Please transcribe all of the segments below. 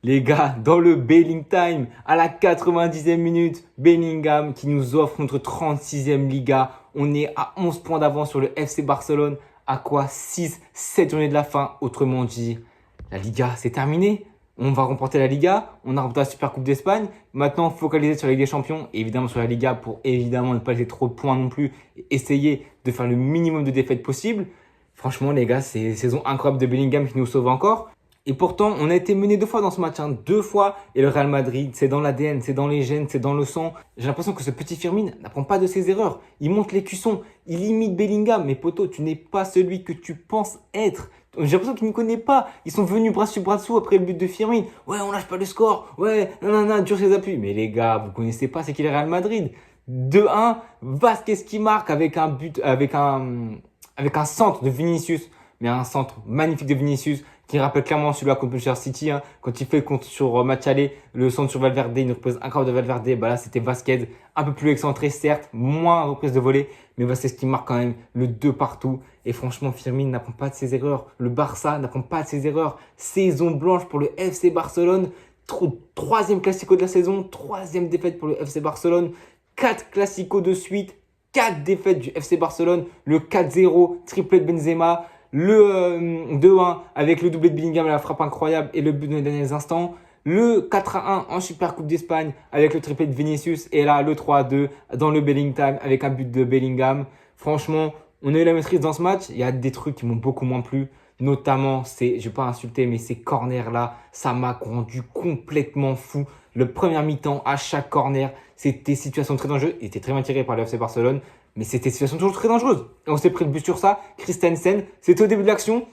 Les gars, dans le Bailing Time, à la 90e minute, Bellingham qui nous offre notre 36e Liga. On est à 11 points d'avance sur le FC Barcelone. À quoi 6-7 journées de la fin. Autrement dit, la Liga, c'est terminé. On va remporter la Liga. On a remporté la Super Coupe d'Espagne. Maintenant, focaliser sur la Ligue des Champions et évidemment sur la Liga pour évidemment ne pas laisser trop de points non plus. Et essayer de faire le minimum de défaites possible. Franchement, les gars, c'est une saison incroyable de Bellingham qui nous sauve encore. Et pourtant, on a été mené 2 fois dans ce match, 2 fois. Et le Real Madrid, c'est dans l'ADN, c'est dans les gènes, c'est dans le sang. J'ai l'impression que ce petit Firmin n'apprend pas de ses erreurs. Il monte les cuissons, il imite Bellingham. Mais poto, tu n'es pas celui que tu penses être. J'ai l'impression qu'il ne connaît pas. Ils sont venus bras sur bras dessous après le but de Firmin. Ouais, on lâche pas le score. Ouais, nanana, dur ses appuis. Mais les gars, vous connaissez pas, c'est qui le Real Madrid. 2-1, Vasquez qui marque avec un but, avec un centre de Vinicius. Mais un centre magnifique de Vinicius qui rappelle clairement celui-là contre Manchester City. Quand il fait contre sur match aller, le centre sur Valverde, une reprise incroyable de Valverde. Là, c'était Vasquez, un peu plus excentré, certes, moins reprise de volée, mais Vasquez qui marque quand même le 2 partout. Et franchement, Firmin n'apprend pas de ses erreurs. Le Barça n'apprend pas de ses erreurs. Saison blanche pour le FC Barcelone. Troisième classico de la saison, troisième défaite pour le FC Barcelone. 4 classicos de suite, 4 défaites du FC Barcelone. Le 4-0, triplé de Benzema. Le 2-1 avec le doublé de Bellingham et la frappe incroyable et le but dans les derniers instants. Le 4-1 en Super Coupe d'Espagne avec le triplé de Vinicius. Et là, le 3-2 dans le Belling Time avec un but de Bellingham. Franchement, on a eu la maîtrise dans ce match. Il y a des trucs qui m'ont beaucoup moins plu. Notamment, je ne vais pas insulter, mais ces corners-là, ça m'a rendu complètement fou. Le premier mi-temps, à chaque corner, c'était situation très dangereuse. Il était très bien tiré par le FC Barcelone. Mais c'était une situation toujours très dangereuse. Et on s'est pris le but sur ça. Christensen, c'était au début de l'action.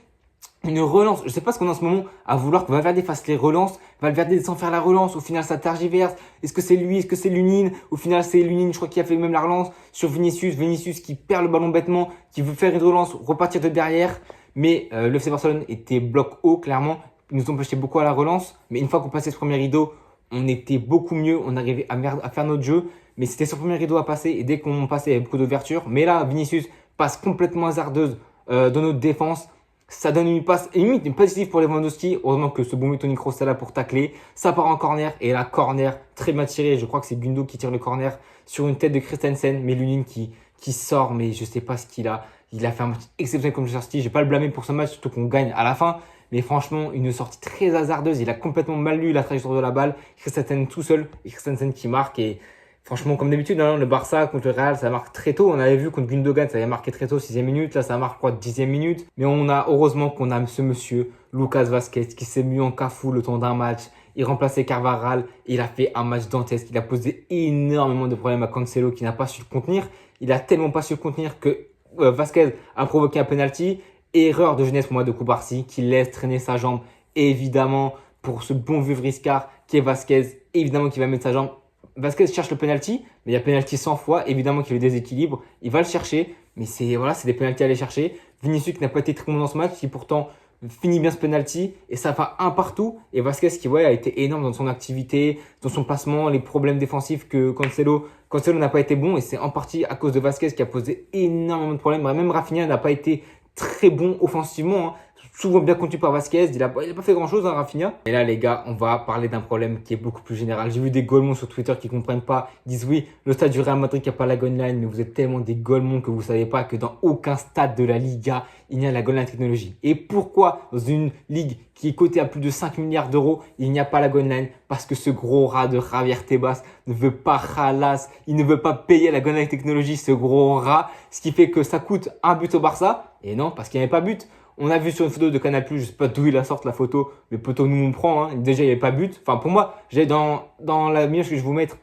Une relance. Je ne sais pas ce qu'on a en ce moment à vouloir que Valverde fasse les relances. Valverde sans faire la relance. Au final, ça tergiverse. Est-ce que c'est lui? Est-ce que c'est Lunin? Au final, c'est Lunin, je crois, qui a fait même la relance sur Vinicius. Vinicius qui perd le ballon bêtement, qui veut faire une relance, repartir de derrière. Mais le FC Barcelone était bloc haut, clairement. Ils nous ont empêché beaucoup à la relance. Mais une fois qu'on passait ce premier rideau, on était beaucoup mieux. On arrivait à faire notre jeu. Mais c'était sur le premier rideau à passer et dès qu'on passait, il y avait beaucoup d'ouverture. Mais là, Vinicius passe complètement hasardeuse dans notre défense. Ça donne une passe, limite une passe décisive pour Lewandowski. Heureusement que ce bon Toni Kroos est là pour tacler. Ça part en corner et la corner très bien tirée. Je crois que c'est Gundo qui tire le corner sur une tête de Christensen. Mais Lunin qui sort, mais je ne sais pas ce qu'il a. Il a fait un match exceptionnel comme Manchester City. Je ne vais pas le blâmer pour ce match, surtout qu'on gagne à la fin. Mais franchement, une sortie très hasardeuse. Il a complètement mal lu la trajectoire de la balle. Christensen tout seul et Christensen qui marque. Et franchement, comme d'habitude, le Barça contre le Real, ça marque très tôt. On avait vu contre Gundogan, ça avait marqué très tôt, 6e minute. Là, ça marque, je crois, 10e minute. Mais heureusement qu'on a ce monsieur, Lucas Vasquez, qui s'est mis en cafou le temps d'un match. Il remplaçait Carvajal. Il a fait un match dantesque. Il a posé énormément de problèmes à Cancelo qui n'a pas su le contenir. Il a tellement pas su le contenir que Vasquez a provoqué un penalty. Erreur de jeunesse pour moi de Koubarsi qui laisse traîner sa jambe. Et évidemment, pour ce bon vieux Vriscard qui est Vasquez, évidemment qu'il va mettre sa jambe. Vasquez cherche le penalty, mais il y a penalty 100 fois. Évidemment qu'il y a le déséquilibre. Il va le chercher, mais c'est des penaltys à aller chercher. Vinicius qui n'a pas été très bon dans ce match, qui pourtant finit bien ce penalty. Et ça va un partout. Et Vasquez qui a été énorme dans son activité, dans son placement, les problèmes défensifs que Cancelo n'a pas été bon. Et c'est en partie à cause de Vasquez qui a posé énormément de problèmes. Même Rafinha n'a pas été très bon offensivement. Souvent bien contenu par Vasquez, il a pas fait grand chose, Rafinha. Et là, les gars, on va parler d'un problème qui est beaucoup plus général. J'ai vu des golemons sur Twitter qui ne comprennent pas. Ils disent oui, le stade du Real Madrid qui n'a pas la goal line, mais vous êtes tellement des golemons que vous ne savez pas que dans aucun stade de la Liga, il n'y a la goal line technologie. Et pourquoi dans une ligue qui est cotée à plus de 5 milliards d'euros, il n'y a pas la goal line? Parce que ce gros rat de Javier Tebas ne veut pas Khalas, il ne veut pas payer la goal line technologie, ce gros rat. Ce qui fait que ça coûte un but au Barça. Et non, parce qu'il n'y avait pas but. On a vu sur une photo de Canal+, je ne sais pas d'où il a sorti la photo, mais poto nous on prend. Déjà, il n'y avait pas but. Enfin, pour moi, j'ai dans la image que je vais vous mettre,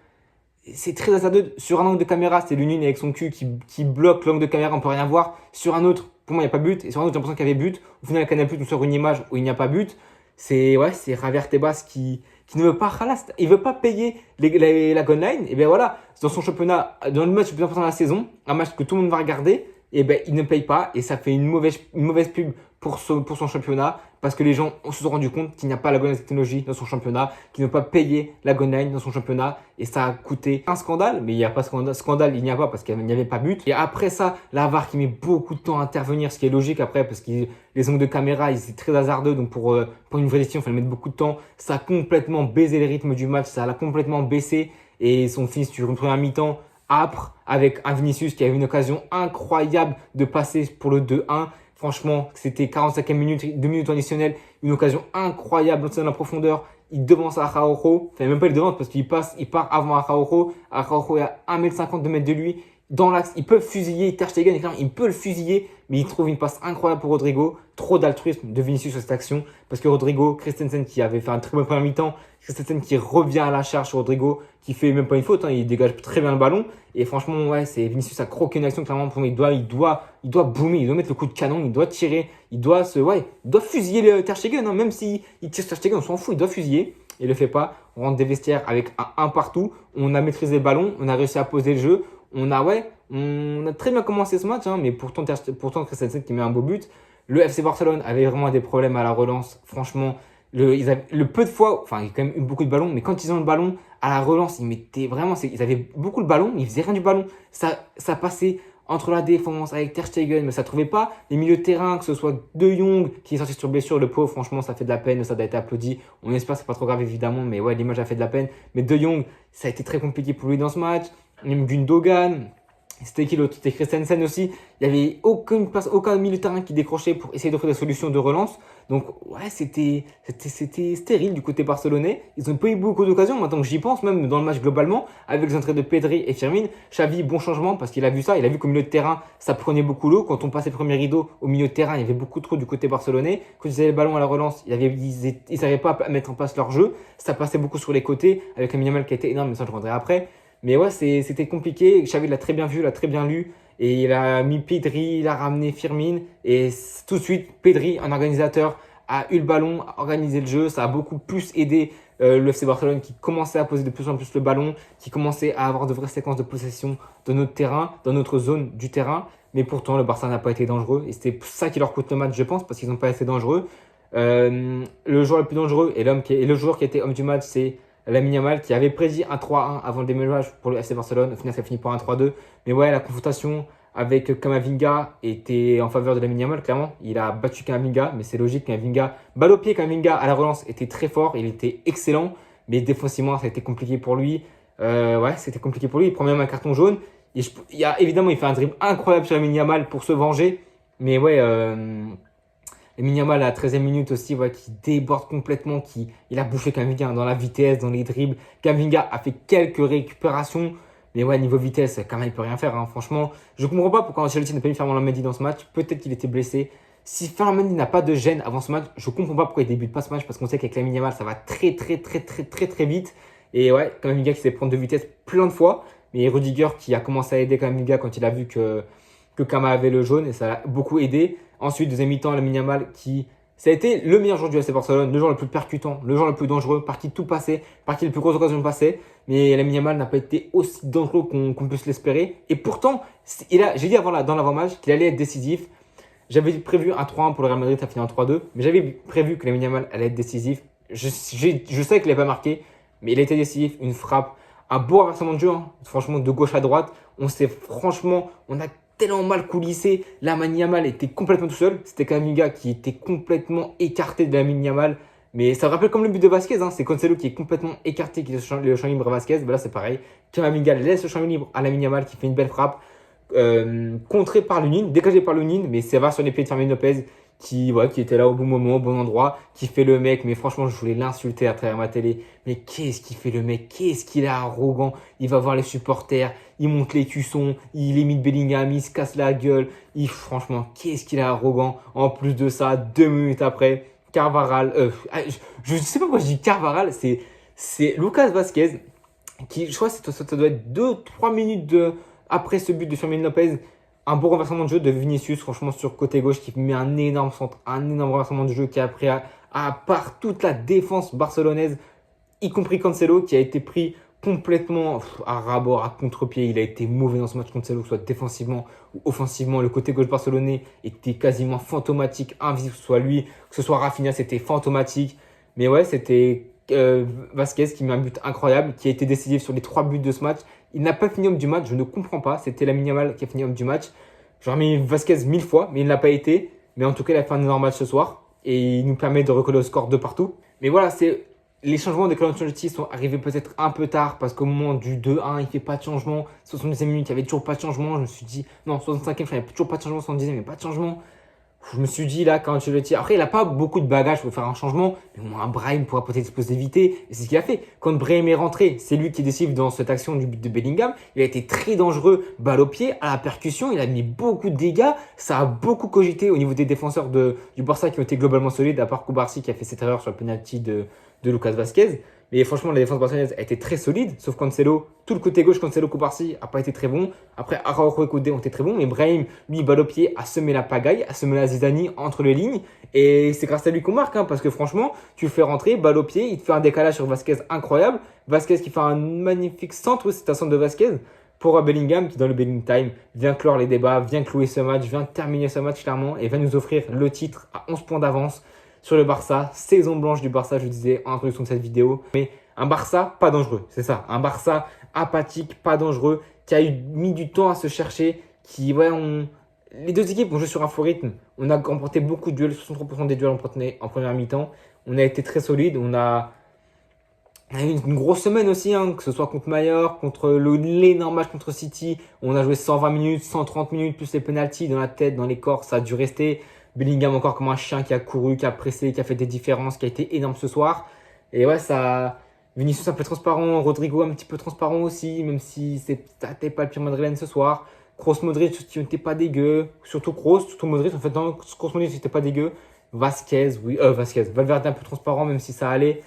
c'est très hasardeux. Sur un angle de caméra, c'est Lunin avec son cul qui bloque l'angle de caméra, on ne peut rien voir. Sur un autre, pour moi, il n'y a pas but. Et sur un autre, j'ai l'impression qu'il y avait but. Au final, Canal+, nous sort une image où il n'y a pas but. C'est Javier Tebas qui ne veut pas Khalas. Il ne veut pas payer la goal line. Et bien voilà, dans son championnat, dans le match le plus important de la saison, un match que tout le monde va regarder, et ben il ne paye pas et ça fait une mauvaise pub pour son championnat parce que les gens se sont rendus compte qu'il n'y a pas la Goal Line technologie dans son championnat, qu'ils n'ont pas payé la Goal Line dans son championnat et ça a coûté un scandale, mais il n'y a pas scandale, il n'y a pas parce qu'il n'y avait pas but. Et après ça, la VAR qui met beaucoup de temps à intervenir, ce qui est logique après parce que les angles de caméra, ils étaient très hasardeux, donc pour une vraie décision, il fallait mettre beaucoup de temps. Ça a complètement baisé les rythmes du match, ça l'a complètement baissé et ils sont finis sur une première mi-temps âpre avec un Vinicius qui avait une occasion incroyable de passer pour le 2-1. Franchement, c'était 45e minute, 2 minutes additionnelles, une occasion incroyable dans la profondeur. Il devance Araujo, enfin même pas il devance parce qu'il part avant Araujo. Araujo est à 1m50 de lui. Dans l'axe, il peut fusiller Ter Stegen, il peut le fusiller, mais il trouve une passe incroyable pour Rodrigo. Trop d'altruisme de Vinicius sur cette action parce que Rodrigo, Christensen qui avait fait un très bon premier mi-temps, Christensen qui revient à la charge sur Rodrigo, qui fait même pas une faute, il dégage très bien le ballon. Et franchement, ouais, c'est Vinicius a croqué une action clairement pour lui. Il doit boomer, il doit mettre le coup de canon, il doit tirer, il doit fusiller le Ter Stegen, même s'il tire Ter Stegen, on s'en fout, il doit fusiller. Il le fait pas. On rentre des vestiaires avec un partout. On a maîtrisé le ballon, on a réussi à poser le jeu. On a très bien commencé ce match, mais pourtant Christensen qui met un beau but. Le FC Barcelone avait vraiment des problèmes à la relance. Franchement, le peu de fois, enfin, il y a quand même eu beaucoup de ballons, mais quand ils ont le ballon, à la relance, ils avaient beaucoup le ballon, mais ils faisaient rien du ballon. Ça passait entre la défense avec Ter Stegen, mais ça ne trouvait pas les milieux de terrain, que ce soit De Jong qui est sorti sur blessure, le pauvre, franchement, ça fait de la peine, ça a été applaudi. On espère que c'est pas trop grave évidemment, mais ouais, l'image a fait de la peine. Mais De Jong, ça a été très compliqué pour lui dans ce match. Même Gundogan, c'était qui l'autre? C'était Christensen aussi. Il n'y avait aucun milieu de terrain qui décrochait pour essayer d'offrir des solutions de relance. Donc, ouais, c'était stérile du côté barcelonais. Ils n'ont pas eu beaucoup d'occasions. Maintenant que j'y pense, même dans le match globalement, avec les entrées de Pedri et Firmin, Xavi, bon changement parce qu'il a vu ça. Il a vu qu'au milieu de terrain, ça prenait beaucoup l'eau. Quand on passait le premier rideau au milieu de terrain, il y avait beaucoup trop du côté barcelonais. Quand ils avaient le ballon à la relance, ils n'arrivaient pas à mettre en place leur jeu. Ça passait beaucoup sur les côtés avec un Yamal qui était énorme, mais ça je reviendrai après. Mais ouais, c'était compliqué. Xavi l'a très bien vu, l'a très bien lu. Et il a mis Pedri, il a ramené Firmin. Et tout de suite, Pedri, un organisateur, a eu le ballon, a organisé le jeu. Ça a beaucoup plus aidé le FC Barcelone qui commençait à poser de plus en plus le ballon, qui commençait à avoir de vraies séquences de possession dans notre terrain, dans notre zone du terrain. Mais pourtant, le Barça n'a pas été dangereux. Et c'était ça qui leur coûte le match, je pense, parce qu'ils n'ont pas été dangereux. Le joueur le plus dangereux et le joueur qui a été homme du match, c'est Lamine Yamal qui avait prédit un 3-1 avant le démarrage pour le FC Barcelone. Au final, ça finit pour un 3-2. Mais ouais, la confrontation avec Camavinga était en faveur de Lamine Yamal, clairement. Il a battu Camavinga, mais c'est logique. Camavinga, balle au pied, Camavinga à la relance était très fort. Il était excellent, mais défensivement, ça a été compliqué pour lui. Ouais, c'était compliqué pour lui. Il prend même un carton jaune. Évidemment, il fait un dribble incroyable sur Lamine Yamal pour se venger. Mais ouais, Lamine Yamal à la 13e minute aussi, ouais, qui déborde complètement, il a bouffé Camavinga dans la vitesse, dans les dribbles. Camavinga a fait quelques récupérations, mais ouais, niveau vitesse, quand même, il peut rien faire. Franchement, je ne comprends pas pourquoi Ancelotti n'a pas mis Ferland Mendy dans ce match. Peut-être qu'il était blessé. Si Ferland Mendy n'a pas de gêne avant ce match, je ne comprends pas pourquoi il ne débute pas ce match, parce qu'on sait qu'avec Lamine Yamal, ça va très vite. Et ouais, Camavinga qui s'est prendre de vitesse plein de fois. Mais Rudiger qui a commencé à aider Camavinga quand il a vu que Kama avait le jaune, et ça l'a beaucoup aidé. Ensuite, deuxième mi-temps, Lamine Yamal ça a été le meilleur joueur du FC Barcelone, le joueur le plus percutant, le joueur le plus dangereux, par qui tout passait, par qui les plus grosses occasions passaient. Mais Lamine Yamal n'a pas été aussi dangereux qu'on peut se l'espérer. Et pourtant, j'ai dit dans l'avant-match qu'il allait être décisif. J'avais prévu un 3-1 pour le Real Madrid, ça finit en 3-2. Mais j'avais prévu que Lamine Yamal allait être décisif. Je sais qu'il n'a pas marqué, mais il a été décisif. Une frappe, un beau renversement de jeu, franchement, de gauche à droite. On a tellement mal coulissé. Lamine Yamal était complètement tout seul. C'était Camavinga qui était complètement écarté de Lamine Yamal. Mais ça me rappelle comme le but de Vasquez. C'est Cancelo qui est complètement écarté, qui laisse le champ libre à Vasquez. Là, c'est pareil. Camavinga laisse le champ libre à Lamine Yamal qui fait une belle frappe. Contrée par Lunin, dégagée par Lunin. Mais ça va sur les pieds de Fermin Lopez qui était là au bon moment, au bon endroit, qui fait le mec. Mais franchement, je voulais l'insulter à travers ma télé. Mais qu'est-ce qu'il fait le mec? Qu'est-ce qu'il est arrogant? Il va voir les supporters, il monte les cuissons, il imite Bellingham, il se casse la gueule. Franchement, qu'est-ce qu'il est arrogant. En plus de ça, 2 minutes après, Carvajal, je ne sais pas pourquoi je dis Carvajal, c'est Lucas Vasquez, qui, je crois que ça doit être 2-3 minutes après ce but de Fermin Lopez. Un beau renversement de jeu de Vinicius, franchement, sur côté gauche, qui met un énorme centre, un énorme renversement de jeu qui a pris à part toute la défense barcelonaise, y compris Cancelo, qui a été pris complètement à ras-bord, à contre-pied. Il a été mauvais dans ce match contre Celo, que ce soit défensivement ou offensivement. Le côté gauche barcelonais était quasiment fantomatique, invisible, que ce soit lui, que ce soit Rafinha, c'était fantomatique. Mais ouais, c'était Vasquez qui met un but incroyable, qui a été décisif sur les 3 buts de ce match. Il n'a pas fini homme du match, je ne comprends pas. C'était Lamine Yamal qui a fini homme du match. J'aurais mis Vasquez 1000 fois, mais il ne l'a pas été. Mais en tout cas, il a fait un énorme match ce soir et il nous permet de recoller au score de partout. Mais voilà, les changements de Carlo Ancelotti sont arrivés peut-être un peu tard parce qu'au moment du 2-1, il ne fait pas de changement. 70e minute, il n'y avait toujours pas de changement. Je me suis dit, non, 65e, il n'y avait toujours pas de changement. 70e, il n'y avait pas de changement. Je me suis dit là, quand Ancelotti. Après, il n'a pas beaucoup de bagages pour faire un changement. Mais au moins, Brahim pourra apporter l'explosivité. Et c'est ce qu'il a fait. Quand Brahim est rentré, c'est lui qui décide dans cette action du but de Bellingham. Il a été très dangereux, balle au pied, à la percussion. Il a mis beaucoup de dégâts. Ça a beaucoup cogité au niveau des défenseurs du Barça qui ont été globalement solides, à part Koubarsi qui a fait cette erreur sur le penalty de Lucas Vasquez. Mais franchement, la défense barcelonaise a été très solide, sauf Cancelo. Tout le côté gauche, Cancelo, Koubarsi n'a pas été très bon. Après, Araujo et Koundé ont été très bons. Mais Brahim, lui, balle au pied, a semé la pagaille, a semé la zizanie entre les lignes. Et c'est grâce à lui qu'on marque, hein, parce que franchement, tu le fais rentrer, balle au pied, il te fait un décalage sur Vasquez incroyable. Vasquez qui fait un magnifique centre, c'est un centre de Vasquez. Pour Bellingham qui, dans le Belling Time, vient clore les débats, vient clouer ce match, vient terminer ce match clairement et va nous offrir le titre à 11 points d'avance sur le Barça. Saison blanche du Barça, je disais en introduction de cette vidéo. Mais un Barça pas dangereux, c'est ça. Un Barça apathique, pas dangereux, qui a mis du temps à se chercher. Les deux équipes ont joué sur un faux rythme. On a remporté beaucoup de duels, 63% des duels remportés en première mi-temps. On a été très solide. On a eu une grosse semaine aussi, hein, que ce soit contre Mallorca, contre l'énorme match contre City. On a joué 120 minutes, 130 minutes, plus les penalties dans la tête, dans les corps. Ça a dû rester. Bellingham encore comme un chien qui a couru, qui a pressé, qui a fait des différences, qui a été énorme ce soir. Et ouais, ça... Vinicius un peu transparent, Rodrigo un petit peu transparent aussi, même si c'était pas le pire Madrilène ce soir. Kroos, Modric qui n'était pas dégueu. Surtout Kroos, surtout Modric. En fait, non, Kroos, Modric n'était pas dégueu. Vasquez, Valverde un peu transparent, même si ça allait.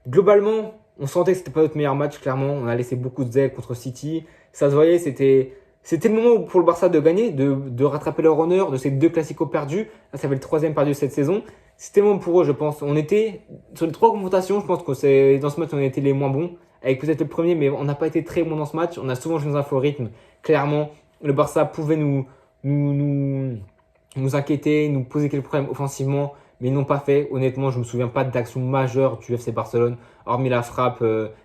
Globalement, on sentait que c'était pas notre meilleur match, clairement. On a laissé beaucoup de zèle contre City. Ça se voyait, c'était le moment pour le Barça de gagner, de rattraper leur honneur de ces 2 classicos perdus. Là, ça fait le 3e perdu cette saison. C'était le moment pour eux, je pense. On était sur les 3 confrontations, je pense que dans ce match, on a été les moins bons. Avec peut-être le premier, mais on n'a pas été très bons dans ce match. On a souvent joué dans un faux rythme. Clairement, le Barça pouvait nous inquiéter, nous poser quelques problèmes offensivement, mais ils n'ont pas fait. Honnêtement, je ne me souviens pas d'action majeure du FC Barcelone, hormis la frappe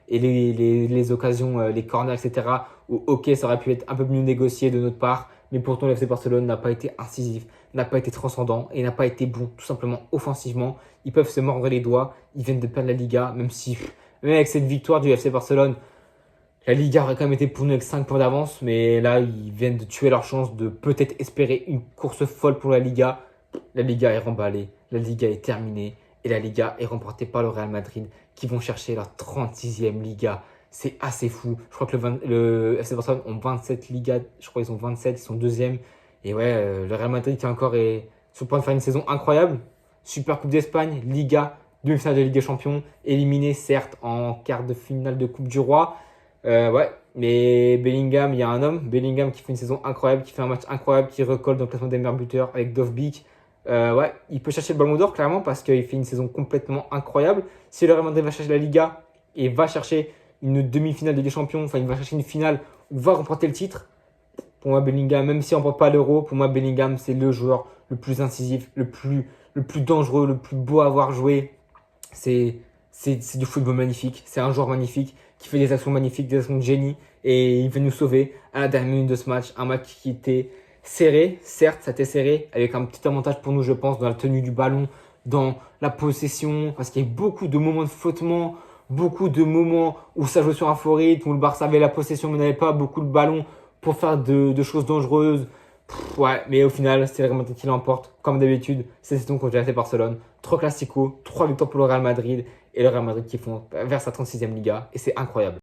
et les occasions, les corners, etc. Où, ok, ça aurait pu être un peu mieux négocié de notre part, mais pourtant le FC Barcelone n'a pas été incisif, n'a pas été transcendant et n'a pas été bon, tout simplement offensivement. Ils peuvent se mordre les doigts, ils viennent de perdre la Liga, même avec cette victoire du FC Barcelone, la Liga aurait quand même été pour nous avec 5 points d'avance, mais là, ils viennent de tuer leur chance de peut-être espérer une course folle pour la Liga. La Liga est remballée, la Liga est terminée et la Liga est remportée par le Real Madrid qui vont chercher leur 36e Liga. C'est assez fou. Je crois que le FC Barcelone ont 27 Ligas, je crois qu'ils ont 27, ils sont 2e. Et ouais, le Real Madrid qui encore est sur le point de faire une saison incroyable. Super Coupe d'Espagne, Liga, demi-finale de Ligue des Champions, éliminé certes en quart de finale de Coupe du Roi. Ouais, mais Bellingham, il y a un homme, Bellingham qui fait une saison incroyable, qui fait un match incroyable, qui recolle dans le classement des meilleurs buteurs avec Dovbyk. Ouais, il peut chercher le Ballon d'Or clairement parce qu'il fait une saison complètement incroyable. Si le Real Madrid va chercher la Liga et va chercher une demi-finale de Ligue des Champions, enfin il va chercher une finale où va remporter le titre, pour moi Bellingham, même si on ne remporte pas l'Euro, pour moi Bellingham c'est le joueur le plus incisif, le plus dangereux, le plus beau à avoir joué. C'est du football magnifique, c'est un joueur magnifique qui fait des actions magnifiques, des actions de génie et il veut nous sauver à la dernière minute de ce match. Un match qui était serré, certes ça a été serré avec un petit avantage pour nous je pense dans la tenue du ballon, dans la possession, parce qu'il y a eu beaucoup de moments de flottement, beaucoup de moments où ça jouait sur un faux rythme, où le Barça avait la possession mais n'avait pas beaucoup de ballon pour faire de choses dangereuses. Ouais, mais au final, c'est le Real Madrid qui l'emporte. Comme d'habitude, cette saison contre le FC Barcelone. 3 classicos, 3 victoires pour le Real Madrid. Et le Real Madrid qui font vers sa 36e Liga. Et c'est incroyable.